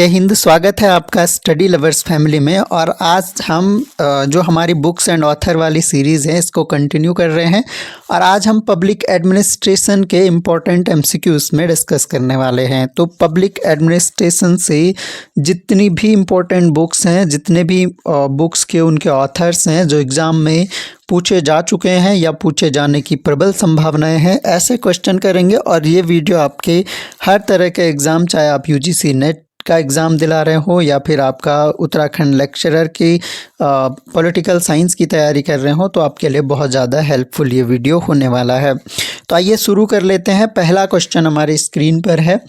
जय हिंद। स्वागत है आपका स्टडी लवर्स फैमिली में। और आज हम जो हमारी बुक्स एंड ऑथर वाली सीरीज़ है इसको कंटिन्यू कर रहे हैं। और आज हम पब्लिक एडमिनिस्ट्रेशन के इम्पोर्टेंट एमसीक्यूज़ में डिस्कस करने वाले हैं। तो पब्लिक एडमिनिस्ट्रेशन से जितनी भी इम्पोर्टेंट बुक्स हैं, जितने भी बुक्स के उनके ऑथर्स हैं जो एग्ज़ाम में पूछे जा चुके हैं या पूछे जाने की प्रबल संभावनाएं हैं, ऐसे क्वेश्चन करेंगे। और ये वीडियो आपके हर तरह के एग्ज़ाम, चाहे आप यूजीसी नेट का एग्ज़ाम दिला रहे हो या फिर आपका उत्तराखंड लेक्चरर की पॉलिटिकल साइंस की तैयारी कर रहे हो, तो आपके लिए बहुत ज़्यादा हेल्पफुल ये वीडियो होने वाला है। तो आइए शुरू कर लेते हैं। पहला क्वेश्चन हमारी स्क्रीन पर है।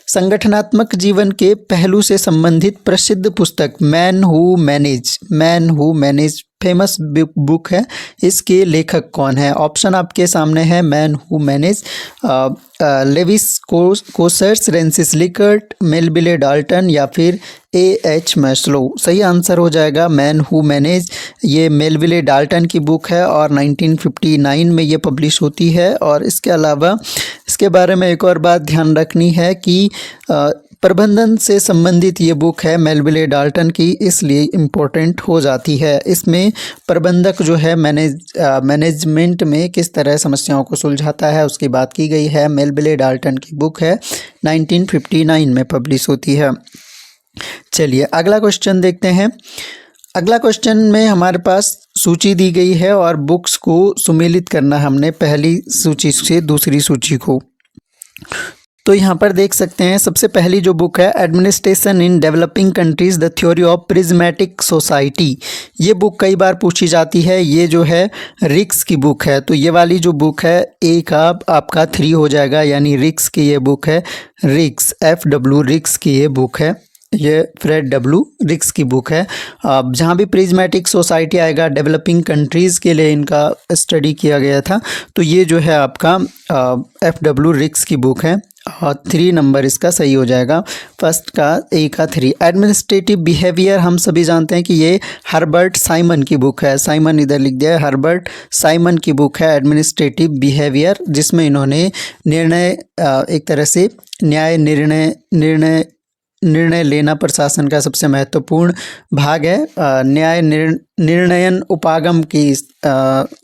संगठनात्मक जीवन के पहलू से संबंधित प्रसिद्ध पुस्तक man who manage famous book है, इसके लेखक कौन है? ऑप्शन आपके सामने है। Man who manage, Lewis Cosers, Rensis Likert, Melville Dalton या फिर A.H. मैस्लो। सही आंसर हो जाएगा मैन हू मैनेज। ये मेलविले डाल्टन की बुक है और 1959 में ये पब्लिश होती है। और इसके अलावा इसके बारे में एक और बात ध्यान रखनी है कि प्रबंधन से संबंधित ये बुक है मेलविले डाल्टन की, इसलिए इम्पोर्टेंट हो जाती है। इसमें प्रबंधक जो है मैनेजमेंट में किस तरह समस्याओं को सुलझाता है उसकी बात की गई है। मेलविले डाल्टन की बुक है, 1959 में पब्लिश होती है। चलिए अगला क्वेश्चन देखते हैं। अगला क्वेश्चन में हमारे पास सूची दी गई है और बुक्स को सुमेलित करना हमने पहली सूची से दूसरी सूची को। तो यहाँ पर देख सकते हैं सबसे पहली जो बुक है, administration in developing countries the theory of prismatic society. ये बुक कई बार पूछी जाती है। ये जो है रिक्स की बुक है। तो ये वाली जो बुक है ए का आपका 3 हो जाएगा, यानी रिक्स की ये बुक है। रिक्स FW रिक्स की ये बुक है। ये फ्रेड W रिक्स की बुक है। जहाँ भी प्रिज्मेटिक सोसाइटी आएगा, डेवलपिंग कंट्रीज़ के लिए इनका स्टडी किया गया था। तो ये जो है आपका FW रिक्स की बुक है और 3 नंबर इसका सही हो जाएगा। फर्स्ट का A का 3। एडमिनिस्ट्रेटिव बिहेवियर हम सभी जानते हैं कि ये हर्बर्ट साइमन की बुक है। साइमन इधर लिख दिया है, हर्बर्ट साइमन की बुक है एडमिनिस्ट्रेटिव बिहेवियर, जिसमें इन्होंने निर्णय एक तरह से निर्णय लेना प्रशासन का सबसे महत्वपूर्ण भाग है। न्याय निर्णयन उपागम की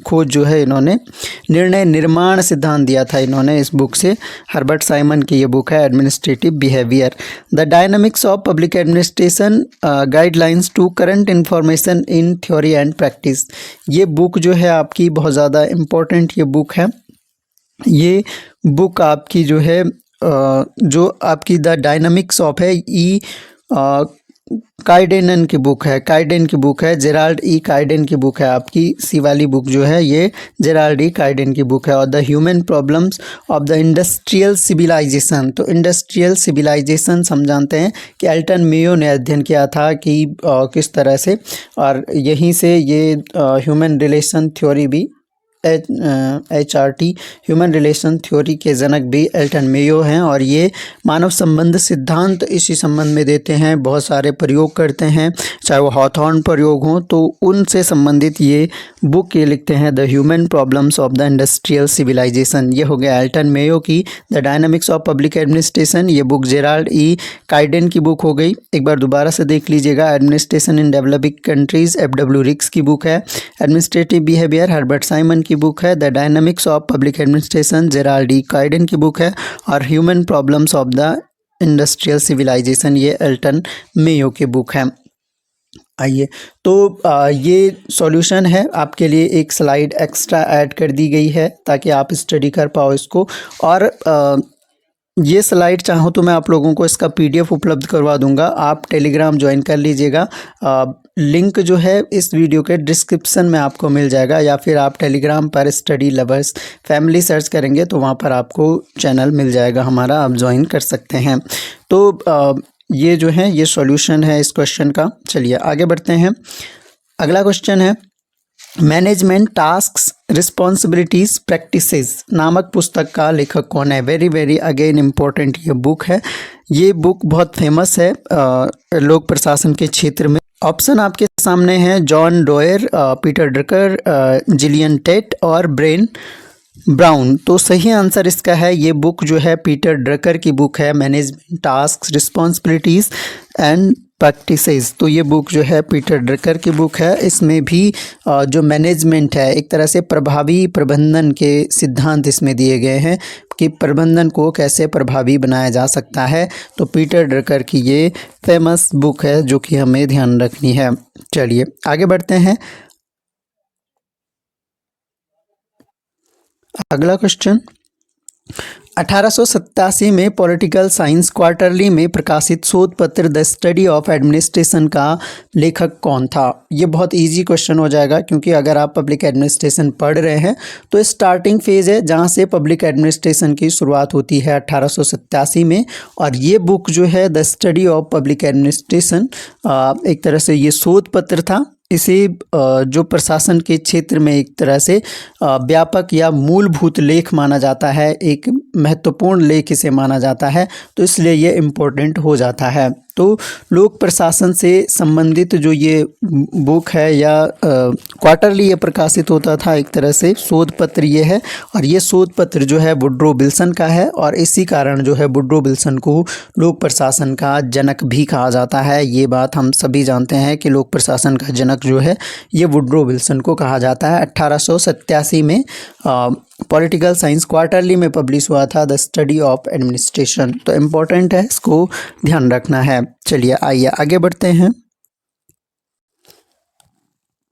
खोज जो है इन्होंने निर्णय निर्माण सिद्धांत दिया था इन्होंने इस बुक से। हर्बर्ट साइमन की ये बुक है administrative behaviour. The dynamics of public administration guidelines to current information in theory and practice. ये बुक जो है आपकी बहुत ज़्यादा इम्पोर्टेंट ये बुक है। ये बुक आपकी जो है जो आपकी द डायनामिक्स ऑफ है काइडेनन की बुक है। काइडेन की बुक है, जेराल्ड काइडेन की बुक है आपकी। सी वाली बुक जो है ये जेराल्ड काइडेन की बुक है। और the human problems of the industrial civilisation. तो इंडस्ट्रियल सिविलाइजेशन हम जानते हैं कि एल्टन मेयो ने अध्ययन किया था कि किस तरह से, और यहीं से ये ह्यूमन रिलेशन थ्योरी भी HRT ह्यूमन रिलेशन थ्योरी के जनक भी एल्टन मेयो हैं। और ये मानव संबंध सिद्धांत इसी संबंध में देते हैं, बहुत सारे प्रयोग करते हैं, चाहे वो हॉथॉर्न प्रयोग हों तो उनसे संबंधित ये बुक ये लिखते हैं, the human problems of the industrial civilisation. ये हो गया एल्टन मेयो की the dynamics of public administration. ये बुक जेराल्ड काइडेन की बुक हो गई। एक बार दोबारा से देख लीजिएगा। Administration in developing countries FW Riggs की बुक है। एडमिनिस्ट्रेटिव बिहेवियर हर्बर्ट साइमन की बुक है। The dynamics of public administration Gerald Caiden की बुक है। और human problems of the industrial civilisation ये एल्टन मेयो की बुक है। आइए, तो ये सॉल्यूशन है आपके लिए। एक स्लाइड एक्स्ट्रा ऐड कर दी गई है ताकि आप स्टडी कर पाओ इसको। और ये स्लाइड चाहो तो मैं आप लोगों को इसका PDF उपलब्ध करवा दूंगा। आप टेलीग्राम ज्वाइन कर लीजिएगा। लिंक जो है इस वीडियो के डिस्क्रिप्शन में आपको मिल जाएगा, या फिर आप टेलीग्राम पर स्टडी लवर्स फैमिली सर्च करेंगे तो वहाँ पर आपको चैनल मिल जाएगा हमारा, आप ज्वाइन कर सकते हैं। तो ये जो है ये सॉल्यूशन है इस क्वेश्चन का। चलिए आगे बढ़ते हैं। अगला क्वेश्चन है, मैनेजमेंट टास्क्स रिस्पॉन्सिबिलिटीज प्रैक्टिसेस नामक पुस्तक का लेखक कौन है? वेरी अगेन इम्पोर्टेंट ये बुक है। ये बुक बहुत फेमस है लोक प्रशासन के क्षेत्र में। ऑप्शन आपके सामने हैं, John Doyer, Peter Drucker, Gillian Tett और ब्रेन ब्राउन। तो सही आंसर इसका है, ये बुक जो है पीटर ड्रकर की बुक है, management task responsibilities and practices. तो ये बुक जो है पीटर ड्रकर की बुक है। इसमें भी जो मैनेजमेंट है, एक तरह से प्रभावी प्रबंधन के सिद्धांत इसमें दिए गए हैं कि प्रबंधन को कैसे प्रभावी बनाया जा सकता है। तो पीटर ड्रकर की ये फेमस बुक है जो कि हमें ध्यान रखनी है। चलिए आगे बढ़ते हैं। अगला क्वेश्चन, 1887 में पॉलिटिकल साइंस क्वार्टरली में प्रकाशित शोध पत्र द स्टडी ऑफ एडमिनिस्ट्रेशन का लेखक कौन था? ये बहुत इजी क्वेश्चन हो जाएगा, क्योंकि अगर आप पब्लिक एडमिनिस्ट्रेशन पढ़ रहे हैं तो स्टार्टिंग फेज़ है जहाँ से पब्लिक एडमिनिस्ट्रेशन की शुरुआत होती है 1887 में। और ये बुक जो है the study of public administration, एक तरह से ये शोध पत्र था। इसे जो प्रशासन के क्षेत्र में एक तरह से व्यापक या मूलभूत लेख माना जाता है, एक महत्वपूर्ण लेख इसे माना जाता है, तो इसलिए ये इम्पोर्टेंट हो जाता है। तो लोक प्रशासन से संबंधित जो ये बुक है या क्वार्टरली ये प्रकाशित होता था, एक तरह से शोध पत्र ये है। और ये शोध पत्र जो है वुड्रो विल्सन का है, और इसी कारण जो है वुड्रो विल्सन को लोक प्रशासन का जनक भी कहा जाता है। ये बात हम सभी जानते हैं कि लोक प्रशासन का जनक जो है ये वुड्रो विल्सन को कहा जाता है। 1887 में पॉलिटिकल साइंस क्वार्टरली में पब्लिश हुआ था द स्टडी ऑफ एडमिनिस्ट्रेशन। तो इम्पोर्टेंट है, इसको ध्यान रखना है। चलिए आइए आगे बढ़ते हैं।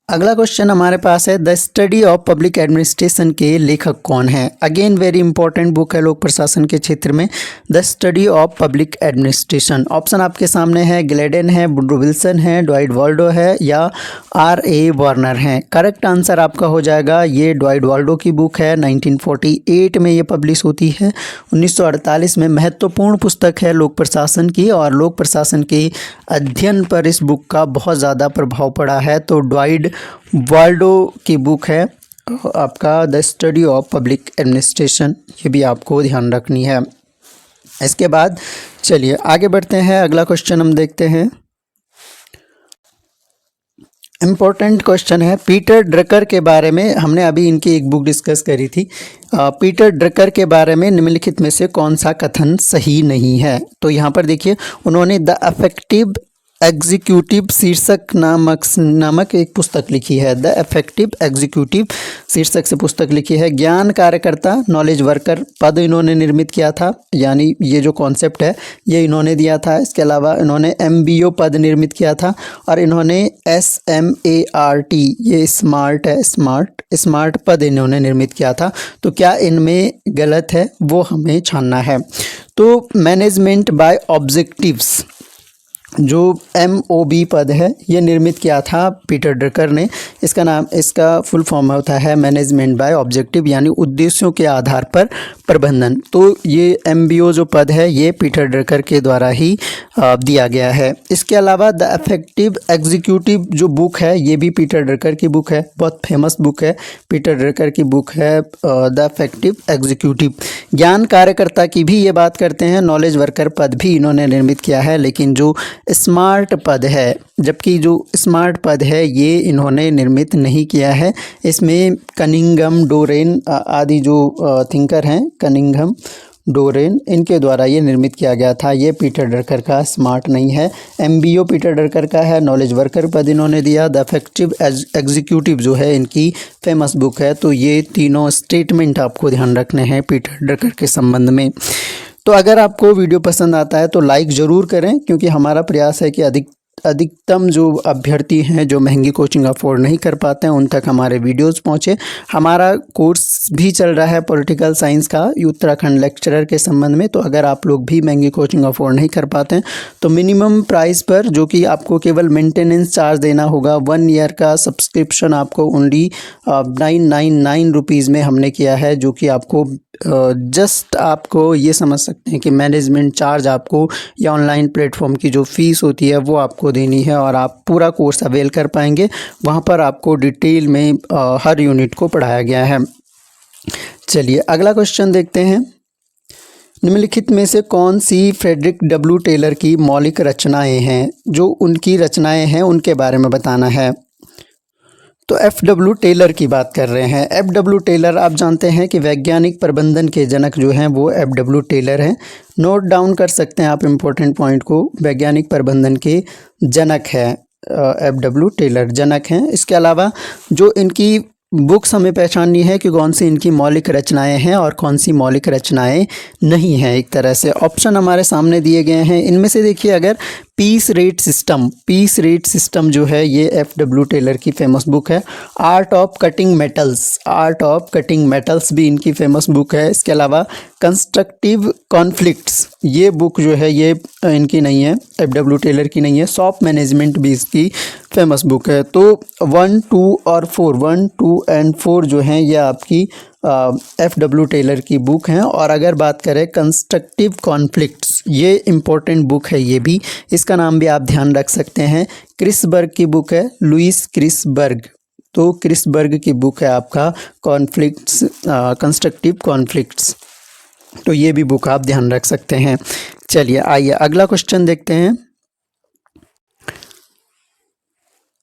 अगला क्वेश्चन हमारे पास है, the study of public administration के लेखक कौन है? अगेन वेरी इंपॉर्टेंट बुक है लोक प्रशासन के क्षेत्र में, the study of public administration. Option आपके सामने है, ग्लेडन है, वुड्रो विल्सन है, ड्वाइट वाल्डो है या R.A. वार्नर है। करेक्ट आंसर आपका हो जाएगा ये ड्वाइट वाल्डो की बुक है। 1948 में ये पब्लिश होती है। 1948 में महत्वपूर्ण पुस्तक है लोक प्रशासन की, और लोक प्रशासन के अध्ययन पर इस बुक का बहुत ज़्यादा प्रभाव पड़ा है। तो ड्वाइट वाल्डो की बुक है आपका the study of public administration, ये भी आपको ध्यान रखनी है। इसके बाद चलिए आगे बढ़ते हैं। अगला क्वेश्चन हम देखते हैं। इम्पोर्टेंट क्वेश्चन है, पीटर ड्रकर के बारे में हमने अभी इनकी एक बुक डिस्कस करी थी। पीटर ड्रकर के बारे में निम्नलिखित में से कौन सा कथन सही नहीं है? तो यहाँ पर देखिए, उन्होंने द इफेक्टिव एग्जीक्यूटिव शीर्षक नामक एक पुस्तक लिखी है। द इफेक्टिव एग्जीक्यूटिव शीर्षक से पुस्तक लिखी है। ज्ञान कार्यकर्ता नॉलेज वर्कर पद इन्होंने निर्मित किया था, यानी ये जो कॉन्सेप्ट है ये इन्होंने दिया था। इसके अलावा इन्होंने MBO पद निर्मित किया था, और इन्होंने SMART, ये स्मार्ट है, स्मार्ट पद इन्होंने निर्मित किया था। तो क्या इनमें गलत है वो हमें छानना है। तो मैनेजमेंट बाय ऑब्जेक्टिव्स जो MOB पद है ये निर्मित किया था पीटर ड्रकर ने। इसका फुल फॉर्म होता है मैनेजमेंट बाय ऑब्जेक्टिव, यानी उद्देश्यों के आधार पर प्रबंधन। तो ये MBO जो पद है ये पीटर ड्रकर के द्वारा ही दिया गया है। इसके अलावा द इफेक्टिव एग्जीक्यूटिव जो बुक है ये भी पीटर ड्रकर की बुक है, बहुत फेमस बुक है, पीटर ड्रकर की बुक है द इफेक्टिव एग्जीक्यूटिव। ज्ञान कार्यकर्ता की भी ये बात करते हैं, नॉलेज वर्कर पद भी इन्होंने निर्मित किया है, लेकिन जो स्मार्ट पद है, जबकि जो स्मार्ट पद है ये इन्होंने निर्मित नहीं किया है। इसमें कनिंघम, डोरेन आदि जो थिंकर हैं, कनिंघम, डोरेन, इनके द्वारा ये निर्मित किया गया था। ये पीटर ड्रकर का स्मार्ट नहीं है। MBO पीटर ड्रकर का है, नॉलेज वर्कर पद इन्होंने दिया। द इफेक्टिव एग्जीक्यूटिव जो है इनकी फेमस बुक है। तो ये तीनों स्टेटमेंट आपको ध्यान रखने हैं पीटर ड्रकर के संबंध में। तो अगर आपको वीडियो पसंद आता है तो लाइक ज़रूर करें, क्योंकि हमारा प्रयास है कि अधिकतम जो अभ्यर्थी हैं जो महंगी कोचिंग अफोर्ड नहीं कर पाते हैं उन तक हमारे वीडियोस पहुंचे। हमारा कोर्स भी चल रहा है पॉलिटिकल साइंस का उत्तराखंड लेक्चरर के संबंध में। तो अगर आप लोग भी महंगी कोचिंग अफोर्ड नहीं कर पाते हैं तो मिनिमम प्राइस पर, जो कि आपको केवल मेंटेनेंस चार्ज देना होगा, 1 ईयर का सब्सक्रिप्शन आपको ओनली 999 रुपीज़ में हमने किया है, जो कि आपको जस्ट आपको ये समझ सकते हैं कि मैनेजमेंट चार्ज आपको या ऑनलाइन प्लेटफॉर्म की जो फ़ीस होती है वो आपको देनी है, और आप पूरा कोर्स अवेल कर पाएंगे। वहाँ पर आपको डिटेल में हर यूनिट को पढ़ाया गया है। चलिए अगला क्वेश्चन देखते हैं। निम्नलिखित में से कौन सी फ्रेडरिक W. टेलर की मौलिक रचनाएं हैं? जो उनकी रचनाएं हैं उनके बारे में बताना है। तो एफ डब्ल्यू टेलर की बात कर रहे हैं। एफ डब्ल्यू टेलर आप जानते हैं कि वैज्ञानिक प्रबंधन के जनक जो हैं वो एफ डब्ल्यू टेलर हैं। नोट डाउन कर सकते हैं आप इम्पोर्टेंट पॉइंट को, वैज्ञानिक प्रबंधन के जनक है एफ डब्ल्यू टेलर, जनक हैं। इसके अलावा जो इनकी बुक्स हमें पहचाननी है कि कौन सी इनकी मौलिक रचनाएं हैं और कौन सी मौलिक रचनाएं नहीं हैं। एक तरह से ऑप्शन हमारे सामने दिए गए हैं, इनमें से देखिए अगर पीस रेट सिस्टम जो है ये एफ डब्ल्यू टेलर की फेमस बुक है। आर्ट ऑफ कटिंग मेटल्स भी इनकी फेमस बुक है। इसके अलावा कंस्ट्रक्टिव कॉन्फ्लिक्ट्स ये बुक जो है ये इनकी नहीं है, एफ डब्ल्यू टेलर की नहीं है। सॉफ्ट मैनेजमेंट भी इसकी फेमस बुक है। तो 1, 2 और 4, 1, 2 एंड 4 जो हैं ये आपकी एफ डब्ल्यू टेलर की बुक हैं। और अगर बात करें कंस्ट्रक्टिव कॉन्फ्लिक्ट्स, ये इम्पोर्टेंट बुक है, ये भी इसका नाम भी आप ध्यान रख सकते हैं। क्रिसबर्ग की बुक है, लुइस क्रिसबर्ग। तो क्रिसबर्ग की बुक है आपका कॉन्फ्लिक्ट्स, कंस्ट्रक्टिव कॉन्फ्लिक्ट्स। तो ये भी बुक आप ध्यान रख सकते हैं। चलिए आइए अगला क्वेश्चन देखते हैं।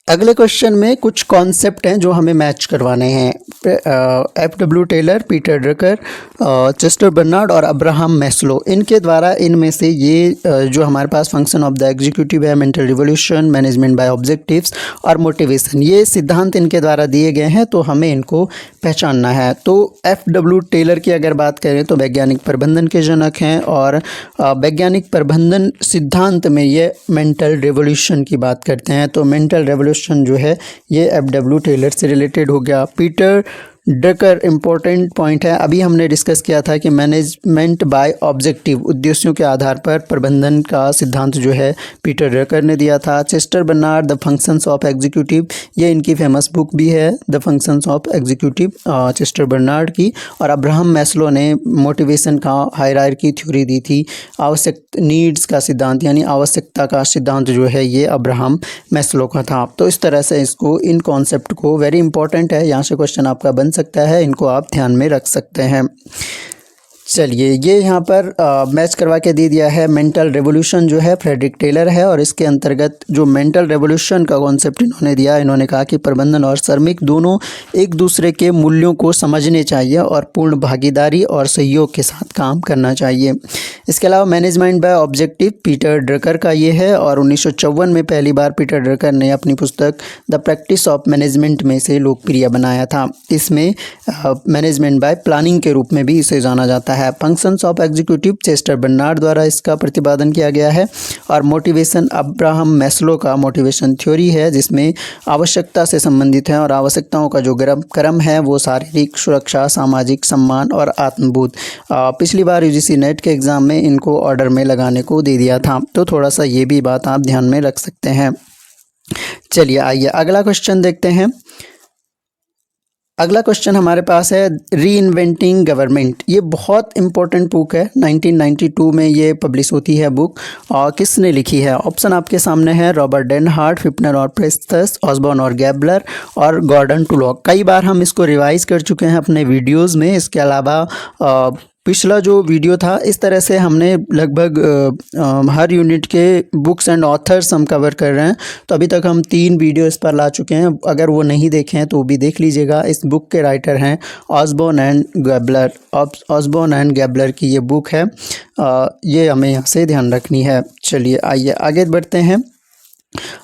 अगले क्वेश्चन में कुछ कॉन्सेप्ट हैं जो हमें मैच करवाने हैं। F W Taylor, Peter Drucker, Chester Barnard और अब्राहम मैस्लो, इनके द्वारा इनमें से ये जो हमारे पास फंक्शन ऑफ द एग्जीक्यूटिव है, mental revolution, management by objectives और मोटिवेशन, ये सिद्धांत इनके द्वारा दिए गए हैं। तो हमें इनको पहचानना है। तो एफ डब्ल्यू टेलर की अगर बात करें तो वैज्ञानिक प्रबंधन के जनक हैं और वैज्ञानिक प्रबंधन सिद्धांत में ये मेंटल रिवोल्यूशन की बात करते हैं। तो मेंटल रिवोल्यूशन जो है ये एफ डब्ल्यू टेलर से रिलेटेड हो गया। पीटर ड्रकर इम्पोर्टेंट पॉइंट है, अभी हमने डिस्कस किया था कि मैनेजमेंट बाय ऑब्जेक्टिव, उद्देश्यों के आधार पर प्रबंधन का सिद्धांत जो है पीटर ड्रकर ने दिया था। Chester Barnard, the functions of executive, ये इनकी फेमस बुक भी है, the functions of executive, Chester Barnard की। और अब्राहम मैस्लो ने मोटिवेशन का हायरार्की थ्योरी दी थी। आवश्यक नीड्स का सिद्धांत यानी आवश्यकता का सिद्धांत जो है ये अब्राहम मैस्लो का था। तो इस तरह से इसको, इन कॉन्सेप्ट को, वेरी इंपॉर्टेंट है, यहाँ से क्वेश्चन आपका बन सकता है, इनको आप ध्यान में रख सकते हैं। चलिए ये यहाँ पर मैच करवा के दे दिया है। मेंटल रेवोल्यूशन जो है फ्रेडरिक टेलर है और इसके अंतर्गत जो मेंटल रेवोल्यूशन का कॉन्सेप्ट इन्होंने दिया, इन्होंने कहा कि प्रबंधन और श्रमिक दोनों एक दूसरे के मूल्यों को समझने चाहिए और पूर्ण भागीदारी और सहयोग के साथ काम करना चाहिए। इसके अलावा management by objective Peter Drucker का ये है और 1954 में पहली बार पीटर ड्रकर ने अपनी पुस्तक द प्रैक्टिस ऑफ मैनेजमेंट में इसे लोकप्रिय बनाया था। इसमें मैनेजमेंट बाय प्लानिंग के रूप में भी इसे जाना जाता है। Functions of executive Chester Barnard द्वारा इसका प्रतिपादन किया गया है। और मोटिवेशन अब्राहम मैस्लो का मोटिवेशन थ्योरी है, जिसमें आवश्यकता से संबंधित है और आवश्यकताओं का जो क्रम है वो शारीरिक सुरक्षा, सामाजिक सम्मान और आत्मबोध। पिछली बार यूजीसी नेट के एग्ज़ाम में इनको ऑर्डर में लगाने को दे दिया था, तो थोड़ा सा ये भी बात आप ध्यान में रख सकते हैं। चलिए आइए अगला क्वेश्चन देखते हैं। अगला क्वेश्चन हमारे पास है री इन्वेंटिंग गवर्नमेंट। ये बहुत इंपॉर्टेंट बुक है, 1992 में ये पब्लिश होती है बुक। और किसने लिखी है? ऑप्शन आपके सामने है, रॉबर्ट डेनहार्ट, फिप्नर और प्रेस्टस, ऑसबॉर्न और गैबलर और गॉर्डन टुलॉक। कई बार हम इसको रिवाइज कर चुके हैं अपने वीडियोज़ में। इसके अलावा पिछला जो वीडियो था, इस तरह से हमने लगभग हर यूनिट के बुक्स एंड ऑथर्स हम कवर कर रहे हैं। तो अभी तक हम 3 वीडियो इस पर ला चुके हैं, अगर वो नहीं देखे हैं तो वो भी देख लीजिएगा। इस बुक के राइटर हैं Osborne and Gaebler. Osborne and Gaebler की ये बुक है, ये हमें यहाँ से ध्यान रखनी है। चलिए आइए आगे बढ़ते हैं।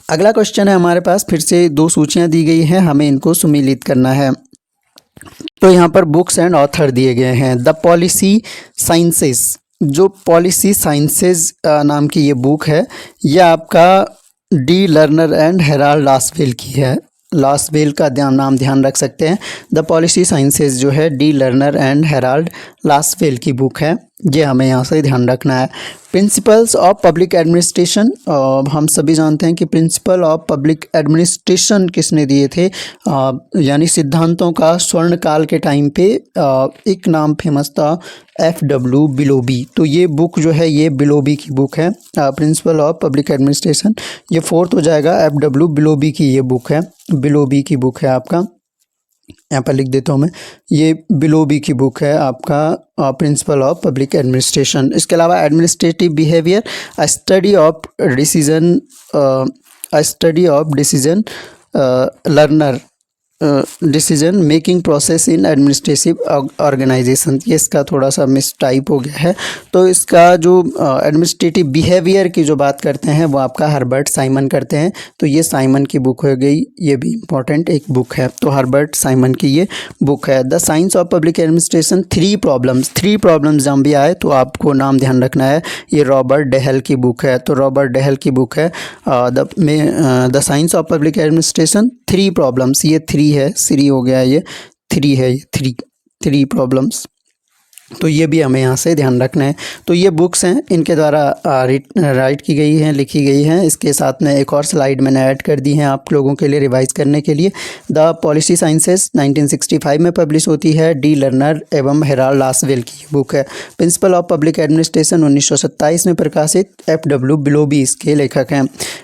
अगला क्वेश्चन है हमारे पास, फिर से 2 सूचियाँ दी गई हैं, हमें इनको सुमेलित करना है। तो यहाँ पर बुक्स एंड ऑथर दिए गए हैं। द पॉलिसी साइंसेस, जो पॉलिसी साइंसेस नाम की ये बुक है, यह आपका D learner and Herald Lasswell की है। लासवेल का नाम ध्यान रख सकते हैं। द पॉलिसी साइंसेस जो है D learner and Herald Lasswell की बुक है, ये हमें यहाँ से ध्यान रखना है। प्रिंसिपल्स ऑफ पब्लिक एडमिनिस्ट्रेशन, हम सभी जानते हैं कि प्रिंसिपल ऑफ पब्लिक एडमिनिस्ट्रेशन किसने दिए थे, यानी सिद्धांतों का स्वर्ण काल के टाइम पे एक नाम फेमस था, एफ.डब्ल्यू. बिलोबी। तो ये बुक जो है ये बिलोबी की बुक है, प्रिंसिपल ऑफ पब्लिक एडमिनिस्ट्रेशन, ये 4th हो जाएगा। एफ.डब्ल्यू. बिलोबी की ये बुक है, बिलोबी की बुक है आपका, यहाँ पर लिख देता हूँ मैं, ये बिलोबी की बुक है आपका प्रिंसिपल ऑफ पब्लिक एडमिनिस्ट्रेशन। इसके अलावा administrative behaviour, a study of decision learner, decision making process in administrative organisation, ये इसका थोड़ा सा मिस टाइप हो गया है। तो इसका जो एडमिनिस्ट्रेटिव बिहेवियर की जो बात करते हैं वो आपका हर्बर्ट साइमन करते हैं। तो ये साइमन की बुक हो गई, ये भी इम्पॉर्टेंट एक बुक है। तो हर्बर्ट साइमन की ये बुक है the science of public administration, three problems जब भी आए तो आपको नाम ध्यान रखना है। ये रॉबर्ट डेहल की बुक है। तो रॉबर्ट डेहल की बुक है the science of public administration, three problems, ये थ्री है, थ्री हो गया, ये थ्री है, ये थ्री प्रॉब्लम्स। तो ये भी हमें यहाँ से ध्यान रखना है। तो ये बुक्स हैं, इनके द्वारा राइट की गई हैं, लिखी गई हैं। इसके साथ में एक और स्लाइड मैंने ऐड कर दी हैं आप लोगों के लिए रिवाइज करने के लिए। द पॉलिसी साइंसेस 1965 में पब्लिश होती है, डी लर्नर एवं हेराल्ड लासवेल की बुक है। प्रिंसिपल ऑफ पब्लिक एडमिनिस्ट्रेशन 1927 में प्रकाशित, FW बिलोबी इसके लेखक हैं।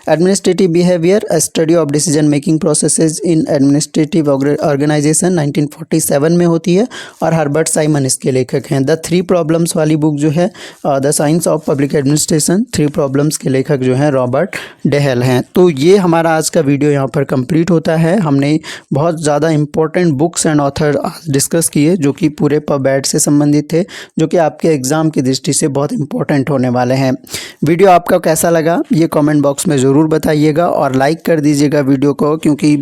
Administrative behaviour, a study of decision making processes in administrative organisation 1947 में होती है और हर्बर्ट साइमन इसके लेखक हैं। द थ्री प्रॉब्लम्स वाली बुक जो है the science of public administration, three problems के लेखक जो हैं रॉबर्ट डेहल हैं। तो ये हमारा आज का वीडियो यहाँ पर कंप्लीट होता है। हमने बहुत ज़्यादा important books and author discuss किए जो कि पूरे पबमैट से संबंधित थे, जो कि आपके एग्ज़ाम की दृष्टि से बहुत इंपॉर्टेंट होने वाले हैं। वीडियो आपका कैसा लगा ये कमेंट बॉक्स में ज़रूर बताइएगा और लाइक कर दीजिएगा वीडियो को, क्योंकि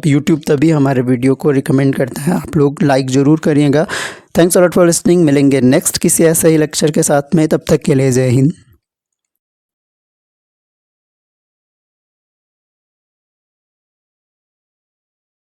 यूट्यूब तभी हमारे वीडियो को रिकमेंड करता है। आप लोग लाइक ज़रूर करिएगा। Thanks a lot for listening. मिलेंगे नेक्स्ट किसी ऐसे ही लेक्चर के साथ में, तब तक के लिए जय हिंद।